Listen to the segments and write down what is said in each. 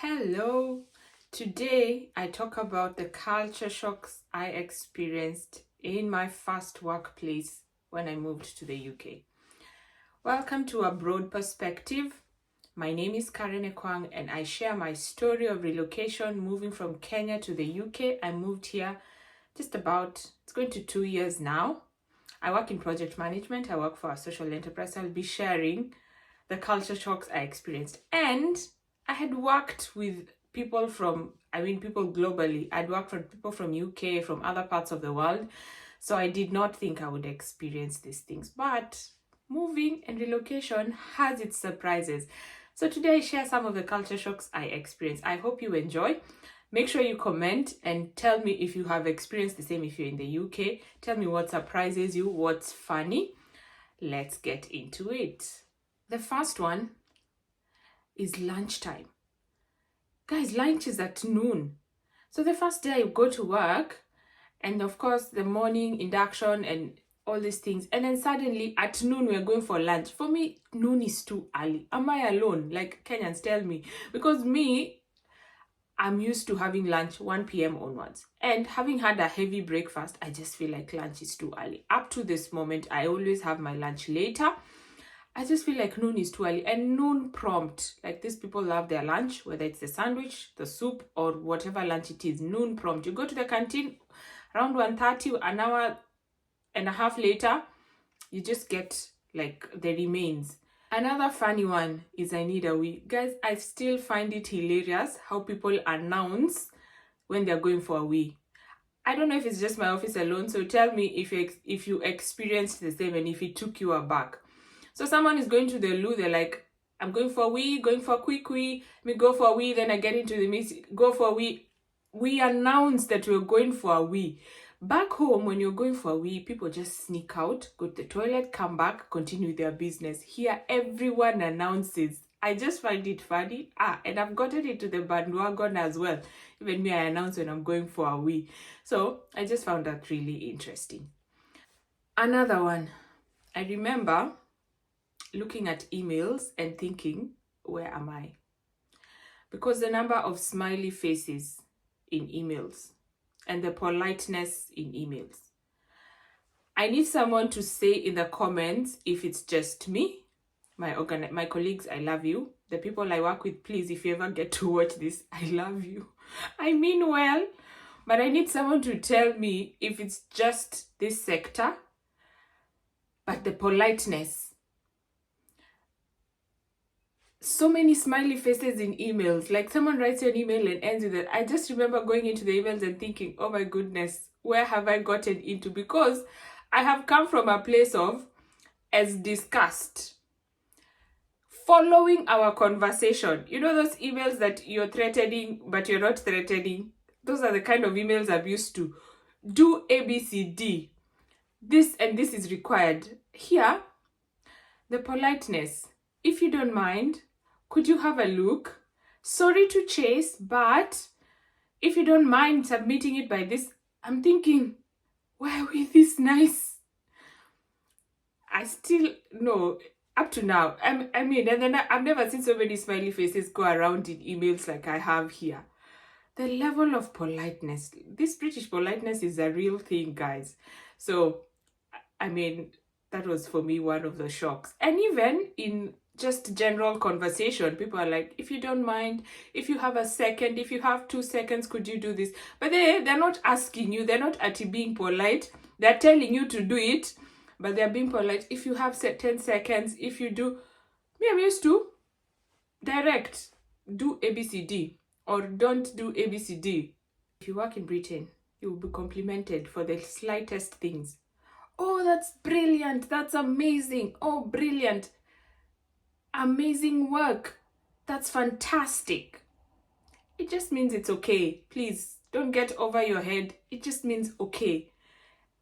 Hello. Today I talk about the culture shocks I experienced in my first workplace when I moved to the UK. Welcome to A Broad Perspective. My name is Karen Ekwang and I share my story of relocation moving from Kenya to the UK. I moved here it's going to 2 years now. I work in project management. I work for a social enterprise. I'll be sharing the culture shocks I experienced. And I had worked with people globally. I'd worked with people from UK, from other parts of the world. So I did not think I would experience these things. But moving and relocation has its surprises. So today I share some of the culture shocks I experienced. I hope you enjoy. Make sure you comment and tell me if you have experienced the same if you're in the UK. Tell me what surprises you, what's funny. Let's get into it. The first one is lunchtime. Guys, lunch is at noon. So the first day I go to work, and of course the morning induction and all these things, and then suddenly at noon we're going for lunch. For me, noon is too early. Am I alone? Like Kenyans, tell me. Because I'm used to having lunch 1 p.m. onwards. And having had a heavy breakfast, I just feel like lunch is too early. Up to this moment, I always have my lunch later. I just feel like noon is too early. And noon prompt, like these people love their lunch, whether it's the sandwich, the soup, or whatever lunch it is, noon prompt. You go to the canteen around 1:30, an hour and a half later, you just get like the remains. Another funny one is I need a wee. Guys, I still find it hilarious how people announce when they're going for a wee. I don't know if it's just my office alone, so tell me if you experienced the same and if it took you aback. So someone is going to the loo, they're like, I'm going for a wee, going for a quick wee, me go for a wee, then I get into the meeting, go for a wee. We announce that we're going for a wee. Back home, when you're going for a wee, people just sneak out, go to the toilet, come back, continue their business. Here, everyone announces. I just find it funny. And I've gotten into the bandwagon as well. Even me, I announce when I'm going for a wee. So I just found that really interesting. Another one. I remember looking at emails and thinking, where am I? Because the number of smiley faces in emails and the politeness in emails. I need someone to say in the comments if it's just me, my colleagues, I love you. The people I work with, please, if you ever get to watch this, I love you. I mean well, but I need someone to tell me if it's just this sector, but the politeness. So many smiley faces in emails. Like someone writes an email and ends with it. I just remember going into the emails and thinking, oh my goodness, where have I gotten into? Because I have come from a place of, as discussed, following our conversation. You know those emails that you're threatening, but you're not threatening? Those are the kind of emails I'm used to. Do ABCD. This and this is required. Here, the politeness. If you don't mind, could you have a look? Sorry to chase, but if you don't mind submitting it by this, I'm thinking, why are we this nice? I still know, up to now, and then I've never seen so many smiley faces go around in emails like I have here. The level of politeness, this British politeness is a real thing, guys. So, that was for me one of the shocks. And even in just general conversation, people are like, if you don't mind, if you have a second, if you have 2 seconds, could you do this? But they're not asking you, they're not being polite, they're telling you to do it, but they're being polite. If you have 10 seconds, if you do, I'm used to direct, do ABCD or don't do ABCD. If you work in Britain, you will be complimented for the slightest things. Oh, that's brilliant, that's amazing, oh, brilliant. Amazing work. That's fantastic. It just means it's okay. Please don't get over your head. It just means okay.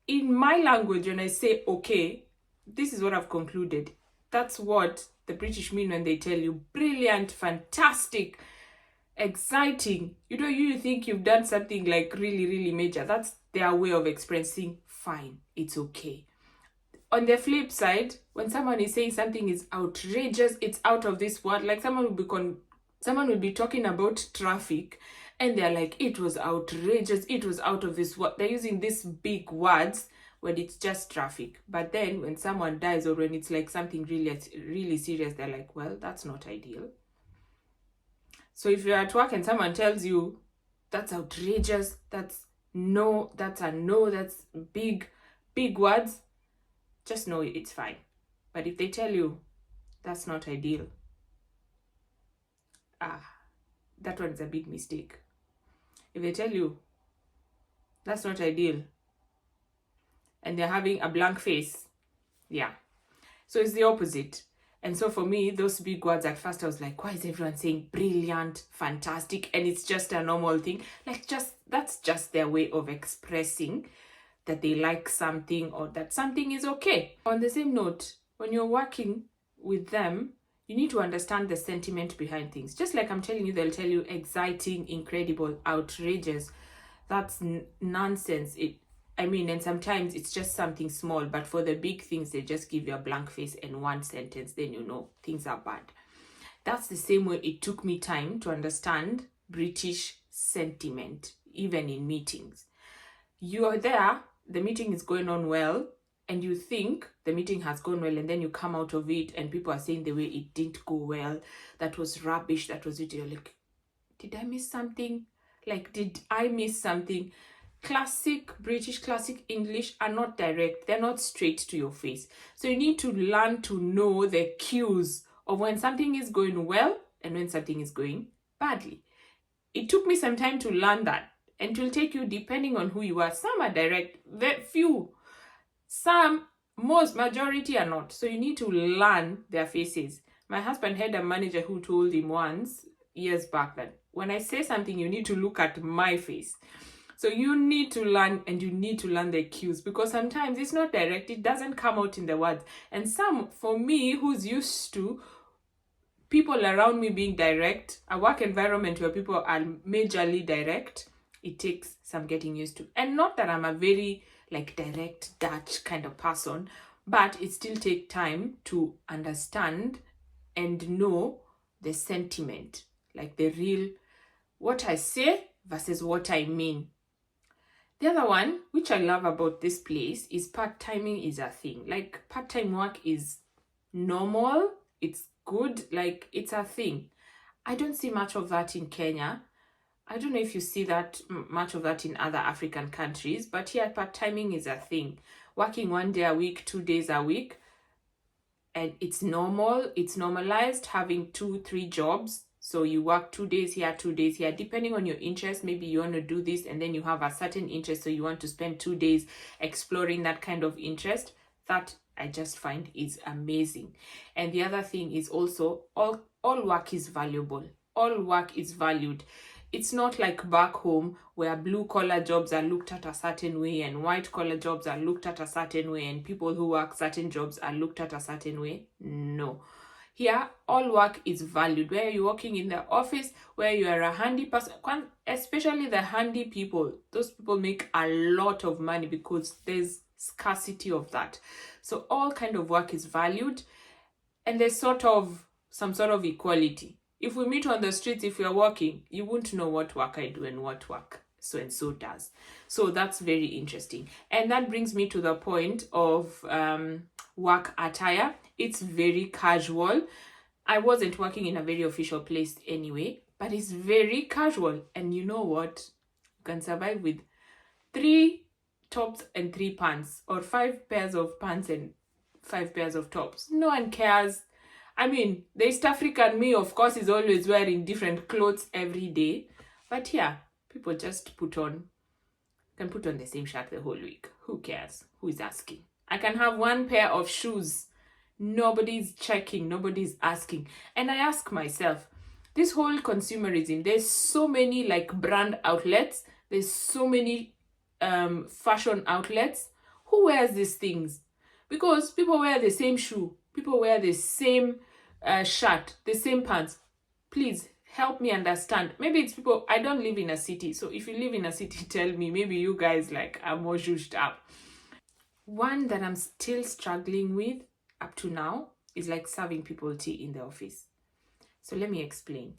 In my language, when I say okay, this is what I've concluded. That's what the British mean when they tell you brilliant, fantastic, exciting. You think you've done something like really, really major. That's their way of expressing fine. It's okay. On the flip side, when someone is saying something is outrageous, it's out of this world, like someone will be Someone will be talking about traffic and they're like, it was outrageous, it was out of this world. They're using these big words when it's just traffic. But then when someone dies or when it's like something really, really serious, they're like, well, that's not ideal. So if you're at work and someone tells you that's outrageous, that's a no, that's big, big words, just know it's fine. But if they tell you that's not ideal, that one's a big mistake. If they tell you that's not ideal and they're having a blank face, yeah. So it's the opposite. And so for me, those big words at first, I was like, why is everyone saying brilliant, fantastic? And it's just a normal thing. Like, that's just their way of expressing that they like something or that something is okay. On the same note, when you're working with them, you need to understand the sentiment behind things. Just like I'm telling you, they'll tell you exciting, incredible, outrageous. That's nonsense. And sometimes it's just something small, but for the big things, they just give you a blank face and one sentence, then you know things are bad. That's the same way it took me time to understand British sentiment, even in meetings. You are there, the meeting is going on well, and you think the meeting has gone well, and then you come out of it and people are saying the way it didn't go well, that was rubbish, that was it. You're like, did I miss something? Like, did I miss something? Classic British, classic English are not direct. They're not straight to your face. So you need to learn to know the cues of when something is going well and when something is going badly. It took me some time to learn that. And it will take you, depending on who you are. Some are direct, very few. Majority are not. So you need to learn their faces. My husband had a manager who told him once, years back, that when I say something, you need to look at my face. So you need to learn, and you need to learn the cues, because sometimes it's not direct. It doesn't come out in the words. And for me, who's used to people around me being direct, a work environment where people are majorly direct, it takes some getting used to. And not that I'm a very direct Dutch kind of person, but it still takes time to understand and know the sentiment, like the real, what I say versus what I mean. The other one, which I love about this place, is part-timing is a thing. Like, part-time work is normal. It's good. Like, it's a thing. I don't see much of that in Kenya. I don't know if you see that much of that in other African countries, but here part-timing is a thing. Working 1 day a week, 2 days a week, and it's normal. It's normalized having 2-3 jobs. So you work 2 days here, 2 days here, depending on your interest. Maybe you want to do this and then you have a certain interest, so you want to spend 2 days exploring that kind of interest. That I just find is amazing. And the other thing is also all work is valuable. All work is valued. It's not like back home where blue-collar jobs are looked at a certain way and white-collar jobs are looked at a certain way and people who work certain jobs are looked at a certain way. No. Here, all work is valued. Where you're working in the office, where you are a handy person, especially the handy people, those people make a lot of money because there's scarcity of that. So all kind of work is valued, and there's some sort of equality. If we meet on the streets, if we are working, you won't know what work I do and what work so and so does. So that's very interesting. And that brings me to the point of work attire. It's very casual. I wasn't working in a very official place anyway, but it's very casual. And you know what? You can survive with 3 tops and 3 pants, or 5 pairs of pants and 5 pairs of tops. No one cares. I mean, the East African me, of course, is always wearing different clothes every day. But yeah, people just can put on the same shirt the whole week. Who cares? Who is asking? I can have 1 pair of shoes. Nobody's checking. Nobody's asking. And I ask myself, this whole consumerism, there's so many brand outlets. There's so many fashion outlets. Who wears these things? Because people wear the same shoe. People wear the same shirt, the same pants. Please help me understand. Maybe it's people, I don't live in a city. So if you live in a city, tell me. Maybe you guys are more zhuzhed up. One that I'm still struggling with up to now is serving people tea in the office. So let me explain.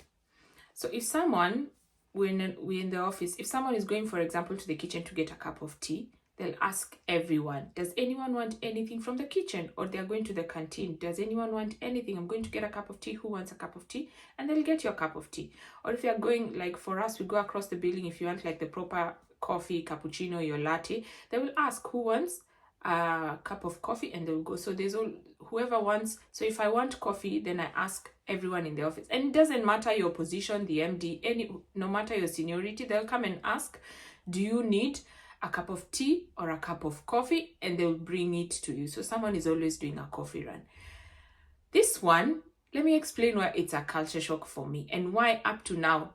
So if someone, we're in the office, if someone is going, for example, to the kitchen to get a cup of tea, they'll ask everyone, does anyone want anything from the kitchen? Or they're going to the canteen, does anyone want anything? I'm going to get a cup of tea. Who wants a cup of tea? And they'll get you a cup of tea. Or if you're going, like for us, we go across the building, if you want like the proper coffee, cappuccino, your latte, they will ask who wants a cup of coffee, and they'll go. So there's all, whoever wants. So if I want coffee, then I ask everyone in the office, and it doesn't matter your position, the MD, no matter your seniority, they'll come and ask, do you need a cup of tea or a cup of coffee? And they'll bring it to you. So someone is always doing a coffee run. This one, let me explain why it's a culture shock for me, and why up to now,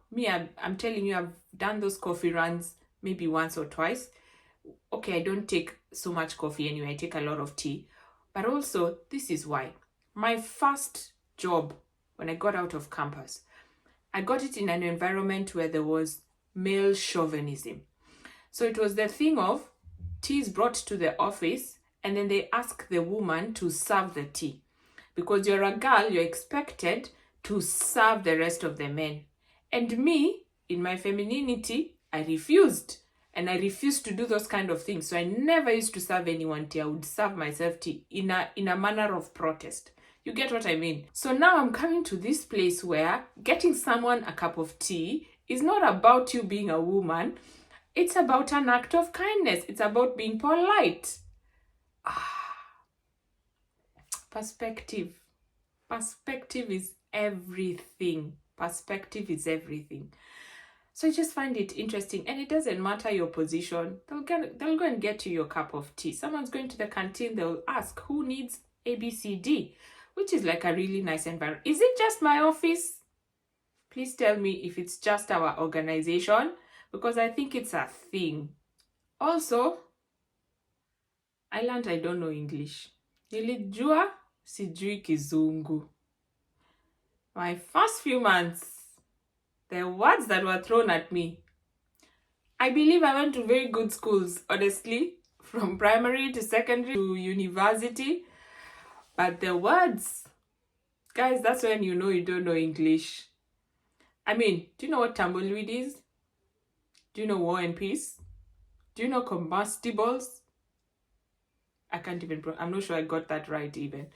I'm telling you, I've done those coffee runs maybe once or twice. Okay, I don't take so much coffee anyway, I take a lot of tea. But also, this is why. My first job, when I got out of campus, I got it in an environment where there was male chauvinism. So it was the thing of tea is brought to the office, and then they ask the woman to serve the tea. Because you're a girl, you're expected to serve the rest of the men. And me, in my femininity, I refused. And I refused to do those kind of things. So I never used to serve anyone tea. I would serve myself tea in a manner of protest. You get what I mean? So now I'm coming to this place where getting someone a cup of tea is not about you being a woman. It's about an act of kindness. It's about being polite. Perspective. Perspective is everything. Perspective is everything. So I just find it interesting, and it doesn't matter your position. They'll go and get you your cup of tea. Someone's going to the canteen, they'll ask, who needs ABCD? Which is like a really nice environment. Is it just my office? Please tell me if it's just our organization, because I think it's a thing. Also, I learned I don't know English. Nilijua sijui kizungu. My first few months, the words that were thrown at me. I believe I went to very good schools, honestly, from primary to secondary to university. But the words, guys, that's when you know you don't know English. I mean, do you know what tumbleweed is? Do you know War and Peace? Do you know combustibles? I can't even, I'm not sure I got that right even.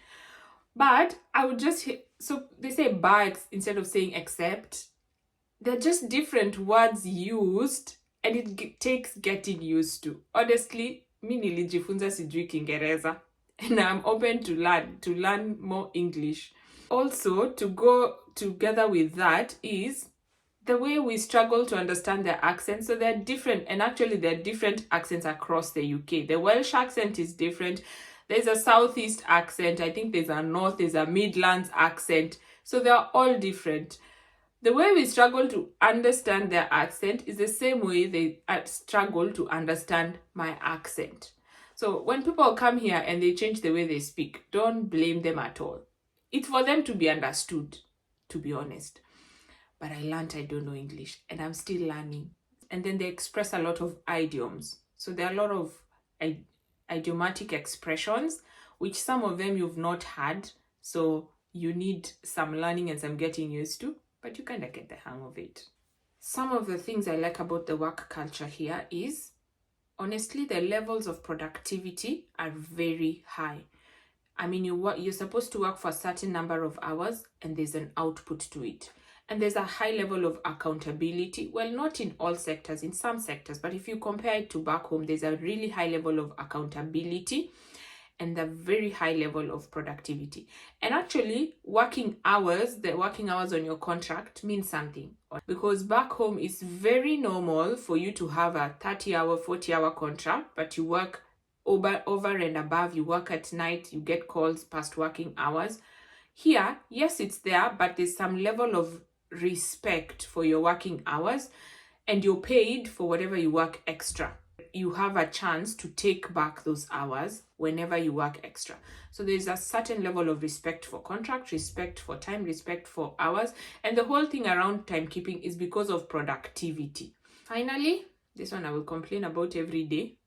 But I would just, so they say but instead of saying except. They're just different words used, and it takes getting used to. Honestly, mi nilijifunza sijui Kiingereza, and I'm open to learn more English. Also, to go together with that is the way we struggle to understand their accents. So they're different, and actually there are different accents across the UK. The Welsh accent is different. There's a southeast accent. I think there's a north, there's a Midlands accent. So they're all different. The way we struggle to understand their accent is the same way they struggle to understand my accent. So when people come here and they change the way they speak, don't blame them at all. It's for them to be understood, to be honest. But I learned I don't know English, and I'm still learning. And then they express a lot of idioms. So there are a lot of idiomatic expressions, which some of them you've not had. So you need some learning and some getting used to. But you kind of get the hang of it. Some of the things I like about the work culture here is, honestly, the levels of productivity are very high. I mean, you're supposed to work for a certain number of hours, and there's an output to it. And there's a high level of accountability. Well, not in all sectors, in some sectors, but if you compare it to back home, there's a really high level of accountability and a very high level of productivity. And actually, the working hours on your contract means something. Because back home, it's very normal for you to have a 30-hour, 40-hour contract, but you work over and above, you work at night, you get calls past working hours. Here, yes, it's there, but there's some level of respect for your working hours, and you're paid for whatever you work extra. You have a chance to take back those hours whenever you work extra. So there's a certain level of respect for contract, respect for time, respect for hours, and the whole thing around timekeeping is because of productivity. Finally, this one I will complain about every day.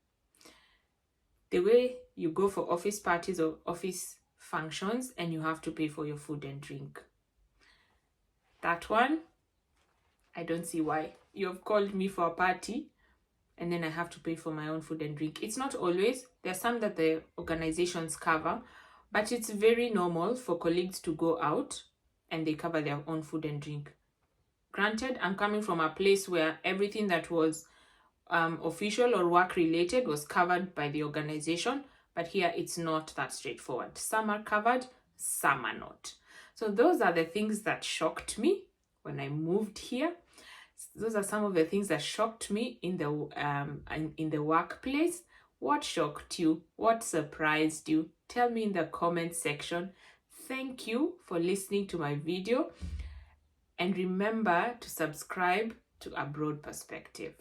The way you go for office parties or office functions and you have to pay for your food and drink. That one, I don't see why. You have called me for a party and then I have to pay for my own food and drink. It's not always. There are some that the organizations cover, but it's very normal for colleagues to go out and they cover their own food and drink. Granted, I'm coming from a place where everything that was official or work related was covered by the organization, but here it's not that straightforward. Some are covered, some are not. So those are the things that shocked me when I moved here. Those are some of the things that shocked me in the workplace. What shocked you? What surprised you? Tell me in the comment section. Thank you for listening to my video. And remember to subscribe to A Broad Perspective.